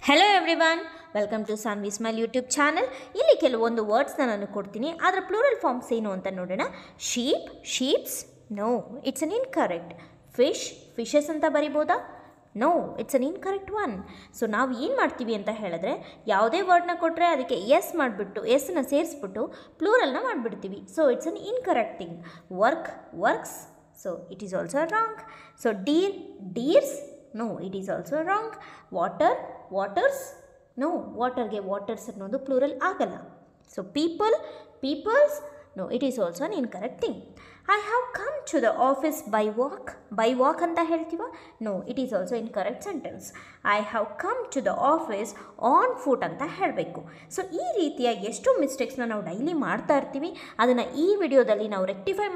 Hello everyone, welcome to Saanvi smile YouTube channel. ಇಲ್ಲಿ ಕೆಲವೊಂದು ವರ್ಡ್ಸ್ನ ನಾನು ಕೊಡ್ತೀನಿ, ಅದರ ಪ್ಲೂರಲ್ ಫಾರ್ಮ್ಸ್ ಏನು ಅಂತ ನೋಡೋಣ. Sheep, sheeps, no it's an incorrect. Fish, fishes ಅಂತ ಬರಿಬೋದಾ? No it's an incorrect one. So ನಾವು ಏನು ಮಾಡ್ತೀವಿ ಅಂತ ಹೇಳಿದ್ರೆ, ಯಾವುದೇ ವರ್ಡ್ನ ಕೊಟ್ಟರೆ ಅದಕ್ಕೆ ಎಸ್ ಮಾಡಿಬಿಟ್ಟು ಎಸ್ನ ಸೇರಿಸ್ಬಿಟ್ಟು ಪ್ಲೂರಲ್ನ ಮಾಡಿಬಿಡ್ತೀವಿ. So it's an incorrect thing. Work, works, so it is also wrong. So deer, deers, no it is also wrong. Water, waters, no ವಾಟರ್ಗೆ ವಾಟರ್ಸ್ ಅನ್ನೋದು ಪ್ಲೂರಲ್ ಆಗಲ್ಲ. So people, peoples, no it is also an incorrect thing. I have come to the office by walk. By walk ಅಂತ ಹೇಳ್ತೀವ? No it is also incorrect sentence. I have come to the office on foot ಅಂತ ಹೇಳಬೇಕು. So ಈ ರೀತಿಯ ಎಷ್ಟು ಮಿಸ್ಟೇಕ್ಸ್ನ ನಾವು daily ಮಾಡ್ತಾ ಇರ್ತೀವಿ. ಅದನ್ನು ಈ ವಿಡಿಯೋದಲ್ಲಿ ನಾವು ರೆಕ್ಟಿಫೈ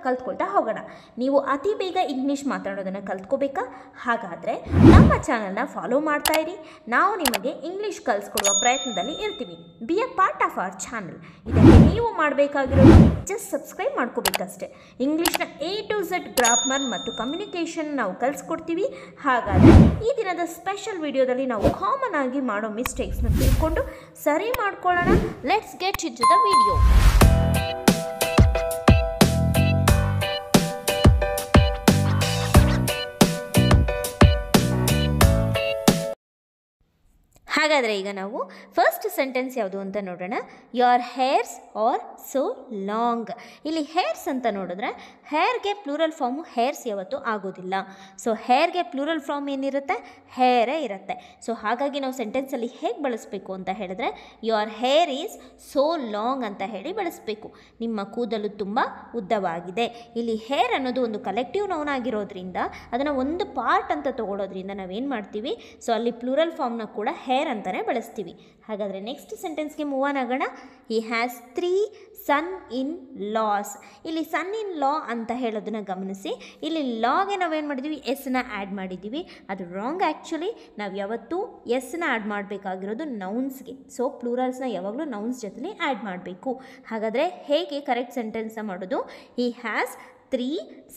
ಕಲ್ತ್ಕೊಳ್ತಾ ಹೋಗೋಣ. ನೀವು ಅತಿ ಬೇಗ ಇಂಗ್ಲೀಷ್ ಮಾತಾಡೋದನ್ನು ಕಲ್ತ್ಕೋಬೇಕಾ? ಹಾಗಾದರೆ ನಮ್ಮ ಚಾನಲ್ನ ಫಾಲೋ ಮಾಡ್ತಾ ಇರಿ. ನಾವು ನಿಮಗೆ ಇಂಗ್ಲೀಷ್ ಕಲಿಸ್ಕೊಡುವ ಪ್ರಯತ್ನದಲ್ಲಿ ಇರ್ತೀವಿ. Be a part of our channel. ಇದಕ್ಕೆ ನೀವು ಮಾಡಬೇಕಾಗಿರೋದು ಜಸ್ಟ್ ಸಬ್ಸ್ಕ್ರೈಬ್ ಮಾಡ್ಕೋಬೇಕಷ್ಟೇ. ಇಂಗ್ಲೀಷ್ನ A to Z ಗ್ರಾಮರ್ ಮತ್ತು ಕಮ್ಯುನಿಕೇಷನ್ ನಾವು ಕಲಿಸ್ಕೊಡ್ತೀವಿ. ಹಾಗಾದರೆ ಈ ದಿನದ ಸ್ಪೆಷಲ್ ವಿಡಿಯೋದಲ್ಲಿ ನಾವು ಕಾಮನ್ ಆಗಿ ಮಾಡೋ ಮಿಸ್ಟೇಕ್ಸ್ನ ತಿಳ್ಕೊಂಡು ಸರಿ ಮಾಡ್ಕೊಳ್ಳೋಣ. Let's get into the video. ಹಾಗಾದರೆ ಈಗ ನಾವು ಫಸ್ಟ್ ಸೆಂಟೆನ್ಸ್ ಯಾವುದು ಅಂತ ನೋಡೋಣ. Your hairs are so long. ಇಲ್ಲಿ ಹೇರ್ಸ್ ಅಂತ ನೋಡಿದ್ರೆ ಹೇರ್ಗೆ ಪ್ಲೂರಲ್ ಫಾರ್ಮು ಹೇರ್ಸ್ ಯಾವತ್ತೂ ಆಗೋದಿಲ್ಲ. ಸೊ ಹೇರ್ಗೆ ಪ್ಲೂರಲ್ ಫಾರ್ಮ್ ಏನಿರುತ್ತೆ? ಹೇರೇ ಇರುತ್ತೆ. ಸೊ ಹಾಗಾಗಿ ನಾವು ಸೆಂಟೆನ್ಸಲ್ಲಿ ಹೇಗೆ ಬಳಸಬೇಕು ಅಂತ ಹೇಳಿದ್ರೆ, your hair is so long ಅಂತ ಹೇಳಿ ಬಳಸಬೇಕು. ನಿಮ್ಮ ಕೂದಲು ತುಂಬ ಉದ್ದವಾಗಿದೆ. ಇಲ್ಲಿ ಹೇರ್ ಅನ್ನೋದು ಒಂದು ಕಲೆಕ್ಟಿವ್ ನೌನ್ ಆಗಿರೋದ್ರಿಂದ ಅದನ್ನು ಒಂದು ಪಾರ್ಟ್ ಅಂತ ತಗೊಳ್ಳೋದ್ರಿಂದ ನಾವೇನು ಮಾಡ್ತೀವಿ, ಸೊ ಅಲ್ಲಿ ಪ್ಲೂರಲ್ ಫಾರ್ಮ್ನ ಕೂಡ ಹೇರ್ ಅಂತಾನೆ ಬಳಸ್ತೀವಿ. ಹಾಗಾದರೆ ನೆಕ್ಸ್ಟ್ ಸೆಂಟೆನ್ಸ್ಗೆ ಮೂವ್ ಆನ್ ಆಗೋಣ. He has 3 son in laws. ಇಲ್ಲಿ ಸನ್ ಇನ್ ಲಾ ಅಂತ ಹೇಳೋದನ್ನ ಗಮನಿಸಿ. ಇಲ್ಲಿ ಲಾಗೆ ನಾವೇನು ಮಾಡಿದ್ದೀವಿ? ಎಸ್ನ ಆ್ಯಡ್ ಮಾಡಿದ್ದೀವಿ. ಅದು ರಾಂಗ್. ಆ್ಯಕ್ಚುಲಿ ನಾವು ಯಾವತ್ತೂ ಎಸ್ನ ಆ್ಯಡ್ ಮಾಡಬೇಕಾಗಿರೋದು ನೌನ್ಸ್ಗೆ. ಸೊ ಪ್ಲೂರಲ್ಸ್ನ ಯಾವಾಗಲೂ ನೌನ್ಸ್ ಜೊತೆಲಿ ಆ್ಯಡ್ ಮಾಡಬೇಕು. ಹಾಗಾದರೆ ಹೇಗೆ ಕರೆಕ್ಟ್ ಸೆಂಟೆನ್ಸ್ನ ಮಾಡೋದು? ಹಿ ಹ್ಯಾಸ್ 3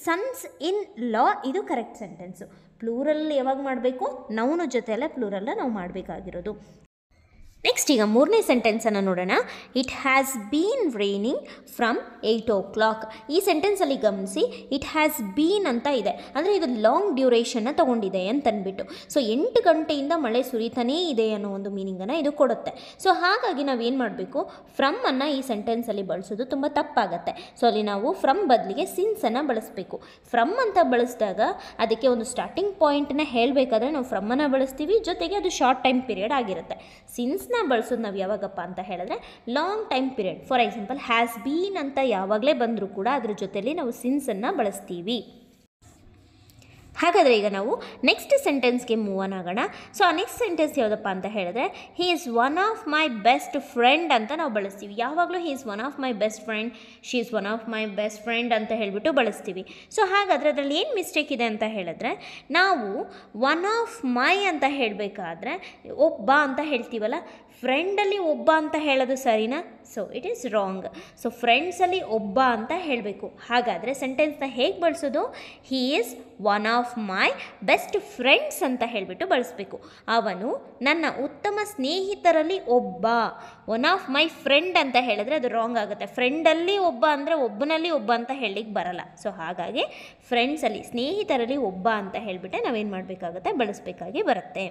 ಸನ್ಸ್ ಇನ್ ಲಾ. ಇದು ಕರೆಕ್ಟ್ ಸೆಂಟೆನ್ಸು. ಪ್ಲೂರಲ್ ಯಾವಾಗ ಮಾಡಬೇಕು? ನೌನು ಜೊತೆ ಎಲ್ಲ ಪ್ಲೂರಲ್ನ ನಾವು ಮಾಡಬೇಕಾಗಿರೋದು. ನೆಕ್ಸ್ಟ್ ಈಗ ಮೂರನೇ ಸೆಂಟೆನ್ಸನ್ನು ನೋಡೋಣ. It has been raining from 8 o'clock. ಈ ಸೆಂಟೆನ್ಸಲ್ಲಿ ಗಮನಿಸಿ, ಇಟ್ ಹ್ಯಾಸ್ ಬೀನ್ ಅಂತ ಇದೆ, ಅಂದರೆ ಇದು ಲಾಂಗ್ ಡ್ಯೂರೇಷನ್ನ ತೊಗೊಂಡಿದೆ ಅಂತಂದ್ಬಿಟ್ಟು. ಸೊ 8 ಗಂಟೆಯಿಂದ ಮಳೆ ಸುರಿತಾನೇ ಇದೆ ಅನ್ನೋ ಒಂದು ಮೀನಿಂಗನ್ನು ಇದು ಕೊಡುತ್ತೆ. ಸೊ ಹಾಗಾಗಿ ನಾವೇನು ಮಾಡಬೇಕು? ಫ್ರಮ್ಮನ್ನು ಈ ಸೆಂಟೆನ್ಸಲ್ಲಿ ಬಳಸೋದು ತುಂಬ ತಪ್ಪಾಗತ್ತೆ. ಸೊ ಅಲ್ಲಿ ನಾವು ಫ್ರಮ್ ಬದಲಿಗೆ ಸಿನ್ಸನ್ನು ಬಳಸಬೇಕು. ಫ್ರಮ್ ಅಂತ ಬಳಸಿದಾಗ ಅದಕ್ಕೆ ಒಂದು ಸ್ಟಾರ್ಟಿಂಗ್ ಪಾಯಿಂಟನ್ನ ಹೇಳಬೇಕಾದ್ರೆ ನಾವು ಫ್ರಮ್ಮನ್ನು ಬಳಸ್ತೀವಿ, ಜೊತೆಗೆ ಅದು ಶಾರ್ಟ್ ಟೈಮ್ ಪೀರಿಯಡ್ ಆಗಿರುತ್ತೆ. ಸಿನ್ಸ್ ಬಳಸೋದು ನಾವು ಯಾವಾಗಪ್ಪ ಅಂತ ಹೇಳಿದ್ರೆ long time period. For example has been ಅಂತ ಯಾವಾಗಲೇ ಬಂದರೂ ಕೂಡ ಅದ್ರ ಜೊತೆಲಿ ನಾವು ಸಿನ್ಸನ್ನು ಬಳಸ್ತೀವಿ. ಹಾಗಾದರೆ ಈಗ ನಾವು ನೆಕ್ಸ್ಟ್ ಸೆಂಟೆನ್ಸ್ಗೆ ಮೂವ್ ಆನ್ ಆಗೋಣ. ಸೊ ಆ ನೆಕ್ಸ್ಟ್ ಸೆಂಟೆನ್ಸ್ ಯಾವುದಪ್ಪ ಅಂತ ಹೇಳಿದ್ರೆ, ಹಿ is one of my best friend ಅಂತ ನಾವು ಬಳಸ್ತೀವಿ. ಯಾವಾಗಲೂ ಹಿ is one of my best friend, she is one of my best friend ಅಂತ ಹೇಳಿಬಿಟ್ಟು ಬಳಸ್ತೀವಿ. ಸೊ ಹಾಗಾದರೆ ಅದರಲ್ಲಿ ಏನು ಮಿಸ್ಟೇಕ್ ಇದೆ ಅಂತ ಹೇಳಿದ್ರೆ, ನಾವು ಒನ್ ಆಫ್ ಮೈ ಅಂತ ಹೇಳಬೇಕಾದ್ರೆ ಒಬ್ಬ ಅಂತ ಹೇಳ್ತೀವಲ್ಲ, ಫ್ರೆಂಡಲ್ಲಿ ಒಬ್ಬ ಅಂತ ಹೇಳೋದು ಸರಿನಾ? So it is wrong. So ಫ್ರೆಂಡ್ಸಲ್ಲಿ ಒಬ್ಬ ಅಂತ ಹೇಳಬೇಕು. ಹಾಗಾದರೆ ಸೆಂಟೆನ್ಸ್ನ ಹೇಗೆ ಬಳಸೋದು? He is one of my best friends ಅಂತ ಹೇಳಿಬಿಟ್ಟು ಬಳಸಬೇಕು. ಅವನು ನನ್ನ ಉತ್ತಮ ಸ್ನೇಹಿತರಲ್ಲಿ ಒಬ್ಬ. ಒನ್ ಆಫ್ ಮೈ ಫ್ರೆಂಡ್ ಅಂತ ಹೇಳಿದ್ರೆ ಅದು ರಾಂಗ್ ಆಗುತ್ತೆ. ಫ್ರೆಂಡಲ್ಲಿ ಒಬ್ಬ ಅಂದರೆ ಒಬ್ಬನಲ್ಲಿ ಒಬ್ಬ ಅಂತ ಹೇಳಲಿಕ್ಕೆ ಬರಲ್ಲ. ಸೊ ಹಾಗಾಗಿ ಫ್ರೆಂಡ್ಸಲ್ಲಿ, ಸ್ನೇಹಿತರಲ್ಲಿ ಒಬ್ಬ ಅಂತ ಹೇಳಿಬಿಟ್ಟೆ ನಾವೇನು ಮಾಡಬೇಕಾಗುತ್ತೆ? ಬಳಸಬೇಕಾಗಿ ಬರುತ್ತೆ.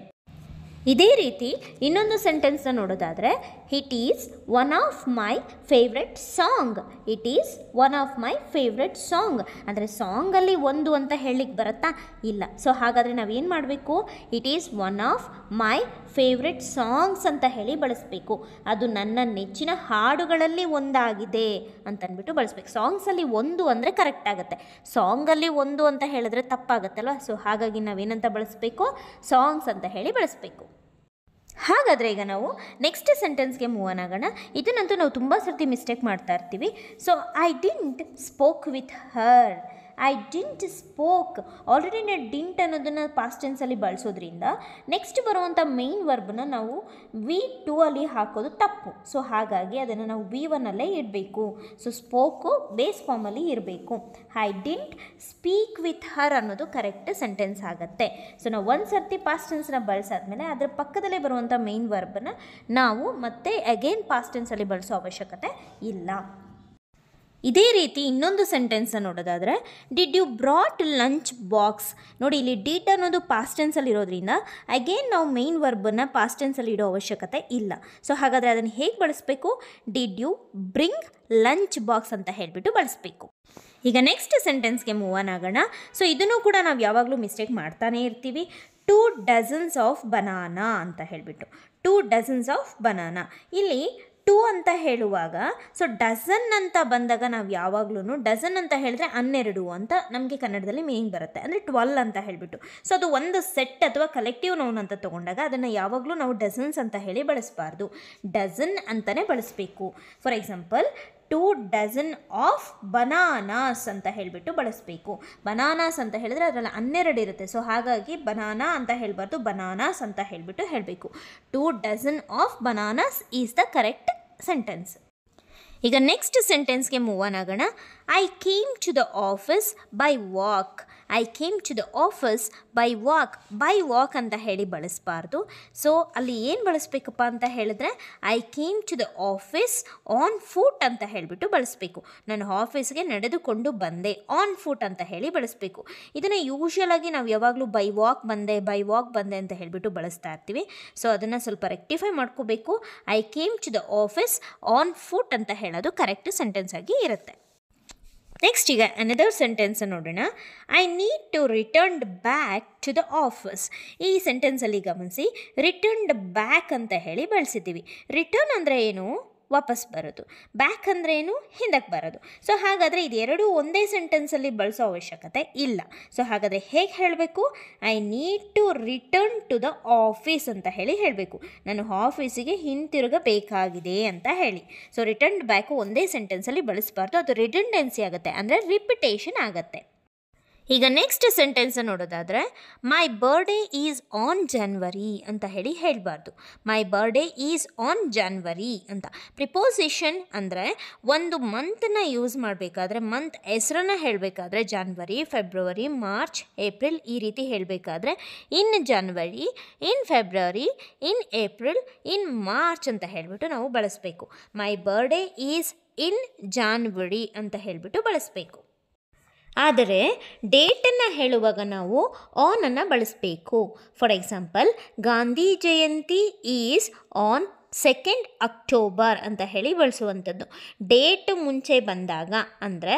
ಇದೇ ರೀತಿ ಇನ್ನೊಂದು ಸೆಂಟೆನ್ಸ್ನ ನೋಡೋದಾದರೆ, it is one of my favourite song. It is one of my favourite song ಅಂದರೆ ಸಾಂಗಲ್ಲಿ ಒಂದು ಅಂತ ಹೇಳಲಿಕ್ಕೆ ಬರುತ್ತಾ? ಇಲ್ಲ. ಸೊ ಹಾಗಾದರೆ ನಾವೇನು ಮಾಡಬೇಕು? It is one of my favourite songs ಅಂತ ಹೇಳಿ ಬಳಸಬೇಕು. ಅದು ನನ್ನ ನೆಚ್ಚಿನ ಹಾಡುಗಳಲ್ಲಿ ಒಂದಾಗಿದೆ ಅಂತಂದ್ಬಿಟ್ಟು ಬಳಸಬೇಕು. ಸಾಂಗ್ಸಲ್ಲಿ ಒಂದು ಅಂದರೆ ಕರೆಕ್ಟ್ ಆಗುತ್ತೆ. ಸಾಂಗಲ್ಲಿ ಒಂದು ಅಂತ ಹೇಳಿದ್ರೆ ತಪ್ಪಾಗತ್ತಲ್ವ? ಸೊ ಹಾಗಾಗಿ ನಾವೇನಂತ ಬಳಸಬೇಕು? ಸಾಂಗ್ಸ್ ಅಂತ ಹೇಳಿ ಬಳಸಬೇಕು. ಹಾಗಾದರೆ ಈಗ ನಾವು ನೆಕ್ಸ್ಟ್ ಸೆಂಟೆನ್ಸ್ಗೆ ಮೂವ್ ಆನ್ ಆಗೋಣ. ಇದನ್ನಂತೂ ನಾವು ತುಂಬ ಸರ್ತಿ ಮಿಸ್ಟೇಕ್ ಮಾಡ್ತಾ ಇರ್ತೀವಿ. So I didn't spoke with her. I didn't spoke. Already ನಾನು ಡಿಂಟ್ ಅನ್ನೋದನ್ನು ಪಾಸ್ಟ್ ಟೆನ್ಸಲ್ಲಿ ಬಳಸೋದ್ರಿಂದ ನೆಕ್ಸ್ಟ್ ಬರುವಂಥ ಮೇನ್ ವರ್ಬ್ನ ನಾವು V2 ಅಲ್ಲಿ ಹಾಕೋದು ತಪ್ಪು. ಸೊ ಹಾಗಾಗಿ ಅದನ್ನು ನಾವು V1ಅಲ್ಲೇ ಇಡಬೇಕು. ಸೊ ಸ್ಪೋಕು ಬೇಸ್ ಫಾರ್ಮಲ್ಲಿ ಇರಬೇಕು. I didn't speak with her ಅನ್ನೋದು ಕರೆಕ್ಟ್ ಸೆಂಟೆನ್ಸ್ ಆಗುತ್ತೆ. ಸೊ ನಾವು ಒಂದು ಸರ್ತಿ ಪಾಸ್ಟ್ ಟೆನ್ಸ್ನ ಬಳಸಾದ್ಮೇಲೆ ಅದರ ಪಕ್ಕದಲ್ಲೇ ಬರುವಂಥ ಮೇನ್ ವರ್ಬನ್ನು ನಾವು ಮತ್ತೆ ಅಗೇನ್ ಪಾಸ್ಟ್ ಟೆನ್ಸಲ್ಲಿ ಬಳಸೋ ಅವಶ್ಯಕತೆ ಇಲ್ಲ. ಇದೇ ರೀತಿ ಇನ್ನೊಂದು ಸೆಂಟೆನ್ಸ್ನ ನೋಡೋದಾದರೆ, did you brought lunch box. ನೋಡಿ, ಇಲ್ಲಿ ಡಿಡ್ ಅನ್ನೋದು ಪಾಸ್ಟ್ ಟೆನ್ಸಲ್ಲಿ ಇರೋದ್ರಿಂದ ಅಗೇನ್ ನಾವು ಮೇನ್ ವರ್ಬನ್ನು ಪಾಸ್ಟ್ ಟೆನ್ಸಲ್ಲಿ ಇಡೋ ಅವಶ್ಯಕತೆ ಇಲ್ಲ. ಸೊ ಹಾಗಾದರೆ ಅದನ್ನು ಹೇಗೆ ಬಳಸಬೇಕು? Did you bring lunch box ಅಂತ ಹೇಳಿಬಿಟ್ಟು ಬಳಸಬೇಕು. ಈಗ ನೆಕ್ಸ್ಟ್ ಸೆಂಟೆನ್ಸ್ಗೆ ಮೂವ್ ಆನ್ ಆಗೋಣ. ಸೊ ಇದನ್ನು ಕೂಡ ನಾವು ಯಾವಾಗಲೂ ಮಿಸ್ಟೇಕ್ ಮಾಡ್ತಾನೇ ಇರ್ತೀವಿ. 2 ಡಜನ್ಸ್ ಆಫ್ ಬನಾನಾ ಅಂತ ಹೇಳಿಬಿಟ್ಟು 2 ಡಜನ್ಸ್ ಆಫ್ ಬನಾನಾ. ಇಲ್ಲಿ 2 ಅಂತ ಹೇಳುವಾಗ ಸೊ ಡಜನ್ ಅಂತ ಬಂದಾಗ ನಾವು ಯಾವಾಗಲೂ ಡಜನ್ ಅಂತ ಹೇಳಿದ್ರೆ 12 ಅಂತ ನಮಗೆ ಕನ್ನಡದಲ್ಲಿ ಮೀನಿಂಗ್ ಬರುತ್ತೆ, ಅಂದರೆ 12 ಅಂತ ಹೇಳಿಬಿಟ್ಟು. ಸೊ ಅದು ಒಂದು ಸೆಟ್ ಅಥವಾ ಕಲೆಕ್ಟಿವ್ ನೌನ್ ಅಂತ ತೊಗೊಂಡಾಗ ಅದನ್ನು ಯಾವಾಗಲೂ ನಾವು ಡಜನ್ಸ್ ಅಂತ ಹೇಳಿ ಬಳಸಬಾರ್ದು, ಡಜನ್ ಅಂತಲೇ ಬಳಸಬೇಕು. For example 2 dozen of bananas ಅಂತ ಹೇಳಿಬಿಟ್ಟು ಬಳಸಬೇಕು. ಬನಾನಾಸ್ ಅಂತ ಹೇಳಿದ್ರೆ ಅದರಲ್ಲಿ 12 ಇರುತ್ತೆ. ಸೊ ಹಾಗಾಗಿ ಬನಾನಾ ಅಂತ ಹೇಳಬಾರ್ದು, ಬನಾನಾಸ್ ಅಂತ ಹೇಳಿಬಿಟ್ಟು ಹೇಳಬೇಕು. 2 dozen of bananas is the correct sentence. ಈಗ ನೆಕ್ಸ್ಟ್ ಸೆಂಟೆನ್ಸ್ಗೆ ಮೂವ್ ಆನ್ ಆಗೋಣ. I came to the office by walk. I came to the office by walk. By walk ಅಂತ ಹೇಳಿ ಬಳಸಬಾರ್ದು. ಸೊ ಅಲ್ಲಿ ಏನು ಬಳಸಬೇಕಪ್ಪ ಅಂತ ಹೇಳಿದ್ರೆ I came to the office on foot ಅಂತ ಹೇಳಿಬಿಟ್ಟು ಬಳಸಬೇಕು. ನಾನು ಆಫೀಸ್ಗೆ ನಡೆದುಕೊಂಡು ಬಂದೆ, ಆನ್ ಫುಟ್ ಅಂತ ಹೇಳಿ ಬಳಸಬೇಕು. ಇದನ್ನು ಯೂಶ್ವಲಾಗಿ ನಾವು ಯಾವಾಗಲೂ ಬೈ ವಾಕ್ ಬಂದೆ ಅಂತ ಹೇಳಿಬಿಟ್ಟು ಬಳಸ್ತಾ ಇರ್ತೀವಿ. ಸೊ ಅದನ್ನು ಸ್ವಲ್ಪ ರೆಕ್ಟಿಫೈ ಮಾಡ್ಕೋಬೇಕು. I came to the office on foot ಅಂತ ಹೇಳೋದು ಕರೆಕ್ಟ್ ಸೆಂಟೆನ್ಸ್ ಆಗಿ ಇರುತ್ತೆ. ನೆಕ್ಸ್ಟ್ ಈಗ ಅನದರ್ ಸೆಂಟೆನ್ಸ್ ನೋಡೋಣ. I need to returned back to the office. ಈ ಸೆಂಟೆನ್ಸಲ್ಲಿ ಗಮನಿಸಿ, ರಿಟರ್ನ್ಡ್ ಬ್ಯಾಕ್ ಅಂತ ಹೇಳಿ ಬಳಸಿದ್ದೀವಿ. ರಿಟರ್ನ್ ಅಂದರೆ ಏನು? ವಾಪಸ್ ಬರೋದು. ಬ್ಯಾಕ್ ಅಂದರೆ ಏನು? ಹಿಂದಕ್ಕೆ ಬರೋದು. ಸೊ ಹಾಗಾದರೆ ಇದೆರಡೂ ಒಂದೇ ಸೆಂಟೆನ್ಸಲ್ಲಿ ಬಳಸೋ ಅವಶ್ಯಕತೆ ಇಲ್ಲ. ಸೊ ಹಾಗಾದರೆ ಹೇಗೆ ಹೇಳಬೇಕು? I need to return to the office ಅಂತ ಹೇಳಿ ಹೇಳಬೇಕು. ನಾನು ಆಫೀಸಿಗೆ ಹಿಂತಿರುಗಬೇಕಾಗಿದೆ ಅಂತ ಹೇಳಿ. ಸೊ ರಿಟರ್ನ್ಡ್ ಬ್ಯಾಕು ಒಂದೇ ಸೆಂಟೆನ್ಸಲ್ಲಿ ಬಳಸಬಾರ್ದು, ಅದು ರಿಡಂಡೆನ್ಸಿ ಆಗುತ್ತೆ, ಅಂದರೆ ರಿಪಿಟೇಷನ್ ಆಗುತ್ತೆ. ಈಗ ನೆಕ್ಸ್ಟ್ ಸೆಂಟೆನ್ಸ್ ನೋಡೋದಾದರೆ, ಮೈ ಬರ್ಡೇ ಈಸ್ ಆನ್ ಜಾನ್ವರಿ ಅಂತ ಹೇಳಿ ಹೇಳಬಾರ್ದು. ಮೈ ಬರ್ಡೇ ಈಸ್ ಆನ್ ಜಾನ್ವರಿ ಅಂತ. ಪ್ರಿಪೋಸಿಷನ್ ಅಂದರೆ ಒಂದು ಮಂತನ್ನ ಯೂಸ್ ಮಾಡಬೇಕಾದ್ರೆ, ಮಂತ್ ಹೆಸರನ್ನು ಹೇಳಬೇಕಾದ್ರೆ ಜಾನ್ವರಿ, ಫೆಬ್ರವರಿ, ಮಾರ್ಚ್, ಏಪ್ರಿಲ್ ಈ ರೀತಿ ಹೇಳಬೇಕಾದ್ರೆ in January, in February, in April, in March ಅಂತ ಹೇಳಿಬಿಟ್ಟು ನಾವು ಬಳಸಬೇಕು. My birthday is in January ಅಂತ ಹೇಳಿಬಿಟ್ಟು ಬಳಸಬೇಕು. ಆದರೆ ಡೇಟನ್ನು ಹೇಳುವಾಗ ನಾವು ಆನನ್ನು ಬಳಸಬೇಕು. For example, Gandhi Jayanti is on 2nd October ಅಂತ ಹೇಳಿ ಬಳಸುವಂಥದ್ದು. ಡೇಟ್ ಮುಂಚೆ ಬಂದಾಗ, ಅಂದರೆ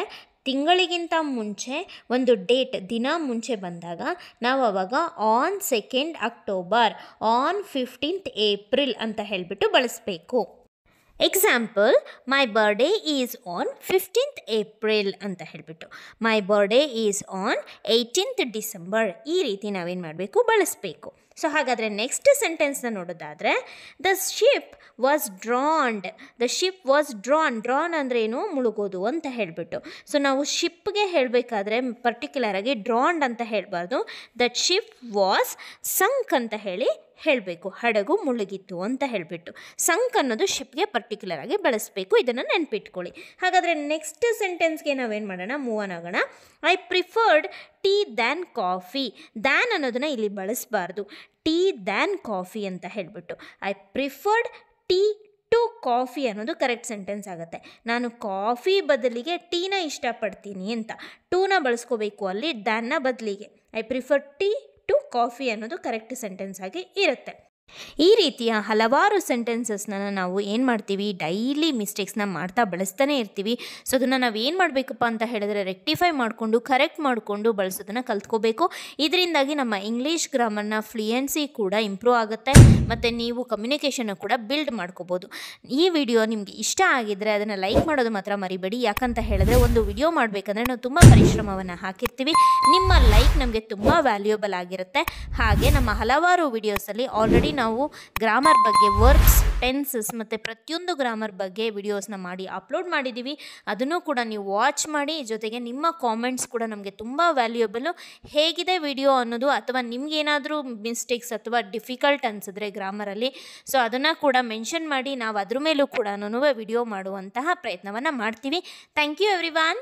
ತಿಂಗಳಿಗಿಂತ ಮುಂಚೆ ಒಂದು ಡೇಟ್ ದಿನ ಮುಂಚೆ ಬಂದಾಗ ನಾವು ಆವಾಗ on 2nd October, on 15th April ಅಂತ ಹೇಳಿಬಿಟ್ಟು ಬಳಸಬೇಕು. Example, my birthday is on 15th April ಅಂತ ಹೇಳಿಬಿಟ್ಟು, ಮೈ birthday is on 18th December ಈ ರೀತಿ ನಾವೇನು ಮಾಡಬೇಕು? ಬಳಸಬೇಕು. ಸೊ ಹಾಗಾದರೆ ನೆಕ್ಸ್ಟ್ ಸೆಂಟೆನ್ಸ್ನ ನೋಡೋದಾದರೆ, the ship was drowned. The ship was drown ಅಂದರೆ ಏನು? ಮುಳುಗೋದು ಅಂತ ಹೇಳಿಬಿಟ್ಟು. ಸೊ ನಾವು ಶಿಪ್ಗೆ ಹೇಳಬೇಕಾದ್ರೆ ಪರ್ಟಿಕ್ಯುಲರಾಗಿ ಡ್ರಾನ್ಡ್ ಅಂತ ಹೇಳಬಾರ್ದು, ದಟ್ ಶಿಪ್ ವಾಸ್ ಸಂಕ್ ಅಂತ ಹೇಳಬೇಕು. ಹಡಗು ಮುಳುಗಿತ್ತು ಅಂತ ಹೇಳಿಬಿಟ್ಟು. ಸಂಕ್ ಅನ್ನೋದು ಶಿಪ್ಗೆ ಪರ್ಟಿಕ್ಯುಲರ್ ಆಗಿ ಬಳಸಬೇಕು. ಇದನ್ನು ನೆನ್ಪಿಟ್ಕೊಳ್ಳಿ. ಹಾಗಾದರೆ ನೆಕ್ಸ್ಟ್ ಸೆಂಟೆನ್ಸ್ಗೆ ನಾವೇನು ಮಾಡೋಣ? ಮೂವ್ ಆನ್ ಆಗೋಣ. I preferred tea than coffee. Than ಅನ್ನೋದನ್ನು ಇಲ್ಲಿ ಬಳಸಬಾರ್ದು, ಟೀ ದ್ಯಾನ್ ಕಾಫಿ ಅಂತ ಹೇಳಿಬಿಟ್ಟು. I preferred tea to coffee ಅನ್ನೋದು ಕರೆಕ್ಟ್ ಸೆಂಟೆನ್ಸ್ ಆಗುತ್ತೆ. ನಾನು ಕಾಫಿ ಬದಲಿಗೆ ಟೀನ ಇಷ್ಟಪಡ್ತೀನಿ ಅಂತ ಟೂನ ಬಳಸ್ಕೋಬೇಕು ಅಲ್ಲಿ, ದ್ಯಾನ್ನ ಬದಲಿಗೆ. I prefer tea to coffee ಅನ್ನೋದು ಕರೆಕ್ಟ್ ಸೆಂಟೆನ್ಸ್ ಆಗಿ ಇರುತ್ತೆ. ಈ ರೀತಿಯ ಹಲವಾರು ಸೆಂಟೆನ್ಸಸ್ನ ನಾವು ಏನು ಮಾಡ್ತೀವಿ? ಡೈಲಿ ಮಿಸ್ಟೇಕ್ಸ್ನ ಮಾಡ್ತಾ ಬಳಸ್ತಾನೆ ಇರ್ತೀವಿ. ಸೊ ಅದನ್ನು ನಾವು ಏನು ಮಾಡಬೇಕಪ್ಪ ಅಂತ ಹೇಳಿದ್ರೆ ರೆಕ್ಟಿಫೈ ಮಾಡಿಕೊಂಡು ಕರೆಕ್ಟ್ ಮಾಡಿಕೊಂಡು ಬಳಸೋದನ್ನು ಕಲ್ತ್ಕೋಬೇಕು. ಇದರಿಂದಾಗಿ ನಮ್ಮ ಇಂಗ್ಲೀಷ್ ಗ್ರಾಮರ್ನ ಫ್ಲೂಯೆನ್ಸಿ ಕೂಡ ಇಂಪ್ರೂವ್ ಆಗುತ್ತೆ ಮತ್ತು ನೀವು ಕಮ್ಯುನಿಕೇಷನ್ನು ಕೂಡ ಬಿಲ್ಡ್ ಮಾಡ್ಕೋಬೋದು. ಈ ವಿಡಿಯೋ ನಿಮಗೆ ಇಷ್ಟ ಆಗಿದ್ದರೆ ಅದನ್ನು ಲೈಕ್ ಮಾಡೋದು ಮಾತ್ರ ಮರಿಬೇಡಿ. ಯಾಕಂತ ಹೇಳಿದ್ರೆ ಒಂದು ವಿಡಿಯೋ ಮಾಡಬೇಕಂದ್ರೆ ನಾವು ತುಂಬ ಪರಿಶ್ರಮವನ್ನು ಹಾಕಿರ್ತೀವಿ. ನಿಮ್ಮ ಲೈಕ್ ನಮಗೆ ತುಂಬ ವ್ಯಾಲ್ಯೂಯಬಲ್ ಆಗಿರುತ್ತೆ. ಹಾಗೆ ನಮ್ಮ ಹಲವಾರು ವಿಡಿಯೋಸಲ್ಲಿ ಆಲ್ರೆಡಿ ನಾವು ಗ್ರಾಮರ್ ಬಗ್ಗೆ ವರ್ಬ್ಸ್, ಟೆನ್ಸಸ್ ಮತ್ತು ಪ್ರತಿಯೊಂದು ಗ್ರಾಮರ್ ಬಗ್ಗೆ ವಿಡಿಯೋಸ್ನ ಮಾಡಿ ಅಪ್ಲೋಡ್ ಮಾಡಿದ್ದೀವಿ. ಅದನ್ನು ಕೂಡ ನೀವು ವಾಚ್ ಮಾಡಿ. ಜೊತೆಗೆ ನಿಮ್ಮ ಕಾಮೆಂಟ್ಸ್ ಕೂಡ ನಮಗೆ ತುಂಬ ವ್ಯಾಲ್ಯೂಯಬಲ್ಲು. ಹೇಗಿದೆ ವಿಡಿಯೋ ಅನ್ನೋದು, ಅಥವಾ ನಿಮಗೇನಾದರೂ ಮಿಸ್ಟೇಕ್ಸ್ ಅಥವಾ ಡಿಫಿಕಲ್ಟ್ ಅನಿಸಿದ್ರೆ ಗ್ರಾಮರಲ್ಲಿ, ಸೊ ಅದನ್ನು ಕೂಡ ಮೆನ್ಷನ್ ಮಾಡಿ. ನಾವು ಅದ್ರ ಮೇಲೂ ಕೂಡ ವಿಡಿಯೋ ಮಾಡುವಂತಹ ಪ್ರಯತ್ನವನ್ನು ಮಾಡ್ತೀವಿ. Thank you everyone.